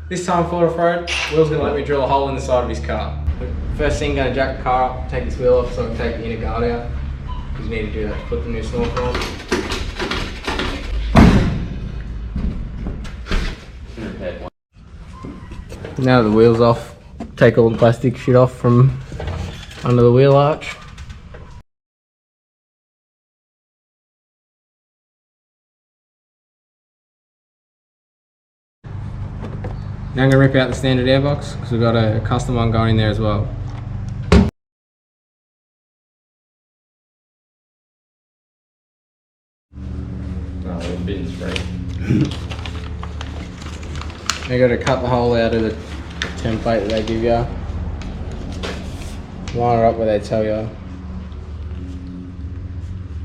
This time for Offroad, Will's going to let me drill a hole in the side of his car. First thing, going to jack the car up, take this wheel off so I can take the inner guard out. Because you need to do that to put the new Snorkel on. Now that the wheel's off, take all the plastic shit off from under the wheel arch. Now I'm going to rip out the standard airbox because we've got a custom one going in there as well. Oh, the bin's free. You got to cut the hole out of the template that they give you. Line it up where they tell you,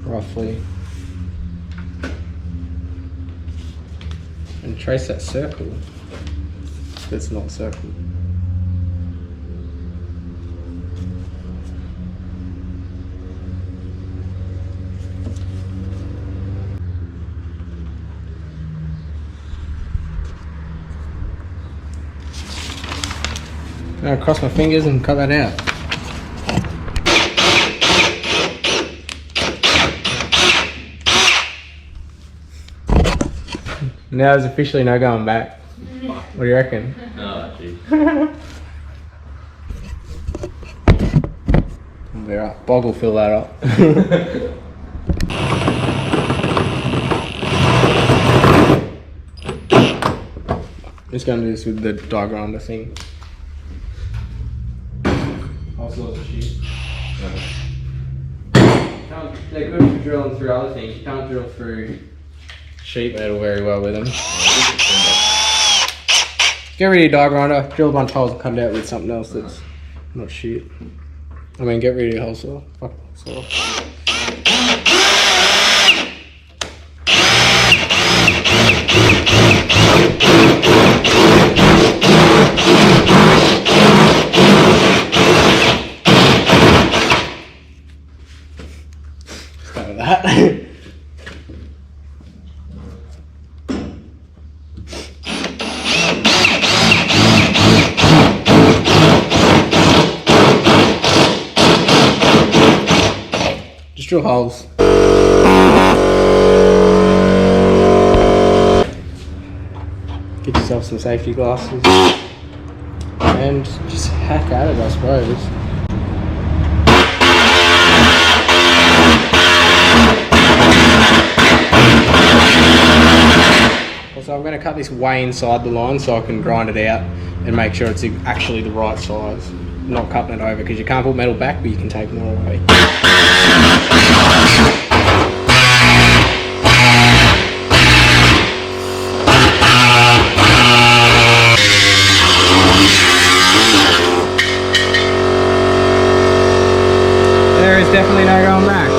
roughly. And trace that circle. It's not circle. Now cross my fingers and cut that out. Now there's officially no going back. What do you reckon? Oh, gee. Right. Bog will fill that up. Just going to do this with the die grinder thing. All sorts of shit. They're good for drilling through other things. You can't drill through sheet metal very well with them. Get rid of your die grinder, drill a bunch of holes and cut it out with something else that's not shit. I mean, get rid of your hole saw. Fuck hole saw. Start with that. Drill holes. Get yourself some safety glasses and just hack at it, I suppose. Also, I'm going to cut this way inside the line so I can grind it out and make sure it's actually the right size. Not cutting it over because you can't put metal back, but you can take more away. There is definitely no going back.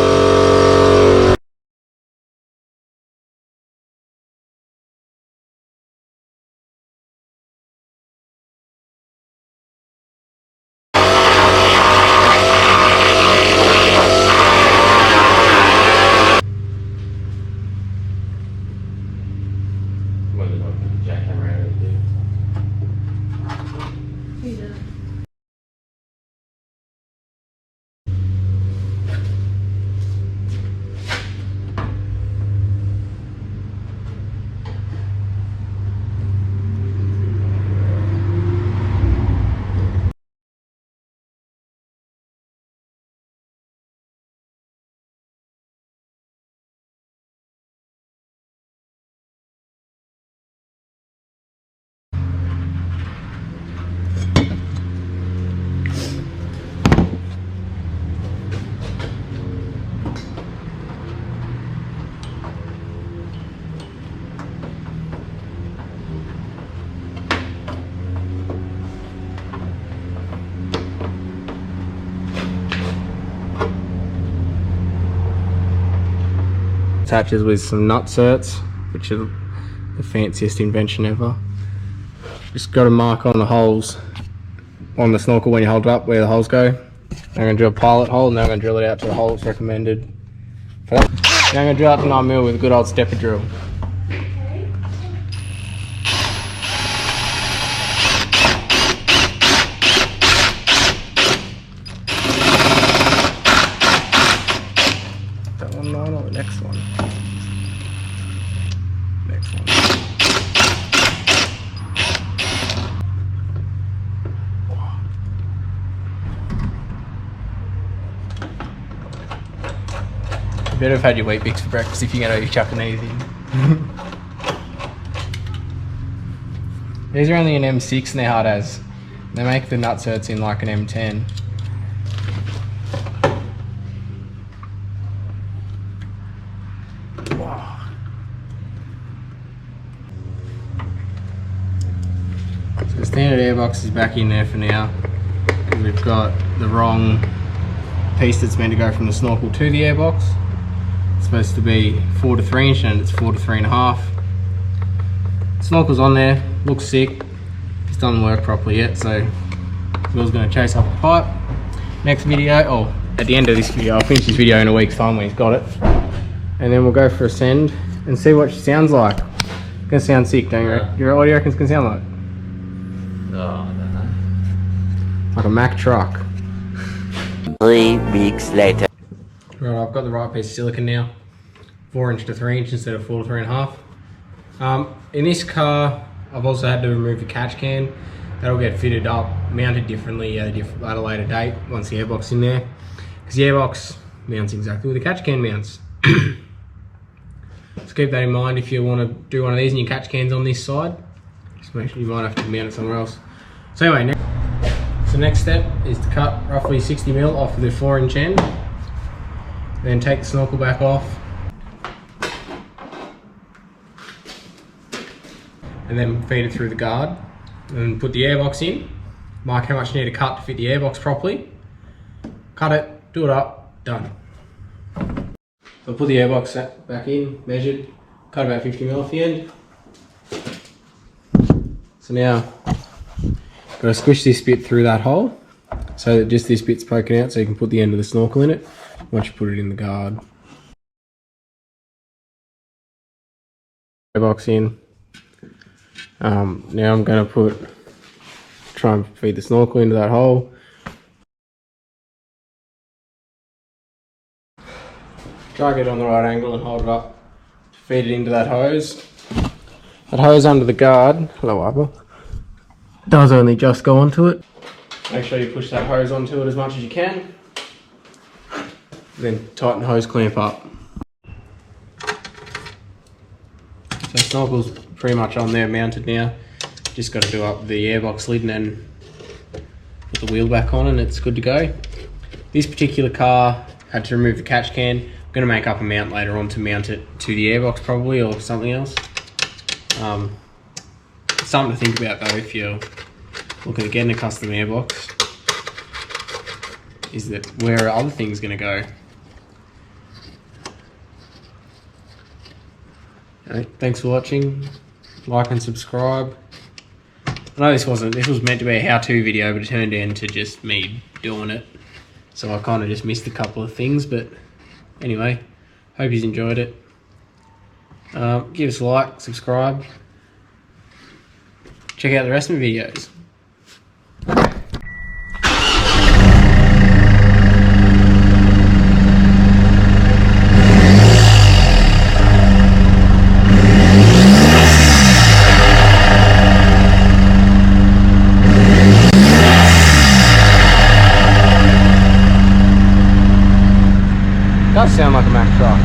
Attaches with some nut certs, which are the fanciest invention ever. Just got to mark on the holes on the Snorkel when you hold it up where the holes go. I'm going to drill a pilot hole and then I'm going to drill it out to the holes recommended for that. Now I'm going to drill out to 9mm with a good old stepper drill. You better have had your wheat bix for breakfast if you're going to be chucking these in. These are only an M6 and they're hard as. They make the nutserts in like an M10. Wow. So the standard airbox is back in there for now. We've got the wrong piece that's meant to go from the snorkel to the airbox. It's supposed to be 4 to 3 inch and it's 4 to 3.5. Snorkel's on there, looks sick. It's doesn't work properly yet, so Will's going to chase up a pipe. Next video, or at the end of this video, I'll finish this video in a week's time when he's got it. And then we'll go for a send and see what she sounds like. It's going to sound sick, don't you? What do you reckon it's going to sound like? Oh, I don't know. Like a Mack truck. 3 weeks later. Right, I've got the right piece of silicone now. 4 inch to 3 inch instead of 4 to 3.5. In this car, I've also had to remove the catch can. That'll get fitted up, mounted differently at a later date once the airbox is in there. Because the airbox mounts exactly where the catch can mounts. So keep that in mind if you want to do one of these and your catch can's on this side. Just make sure you might have to mount it somewhere else. So anyway, next step is to cut roughly 60mm off of the 4 inch end. Then take the snorkel back off. And then feed it through the guard. And put the airbox in. Mark how much you need to cut to fit the airbox properly. Cut it, do it up, done. So put the airbox back in, measured, cut about 50mm off the end. So now, got to squish this bit through that hole so that just this bit's poking out so you can put the end of the snorkel in it once you put it in the guard. Airbox in. Now I'm going to try and feed the snorkel into that hole. Try and get it on the right angle and hold it up. Feed it into that hose. That hose under the guard, hello Wiper, does only just go onto it. Make sure you push that hose onto it as much as you can. Then tighten the hose clamp up. So snorkel's pretty much on there, mounted now. Just got to do up the airbox lid and then put the wheel back on and it's good to go. This particular car had to remove the catch can. I'm going to make up a mount later on to mount it to the airbox probably or something else. Something to think about though if you're looking at getting a custom airbox, is that where are other things going to go? Okay, thanks for watching. Like and subscribe. I know this was meant to be a how-to video, but it turned into just me doing it. So I kind of just missed a couple of things, but anyway, hope you enjoyed it. Give us a like, subscribe. Check out the rest of my videos. Does sound like a Mack truck.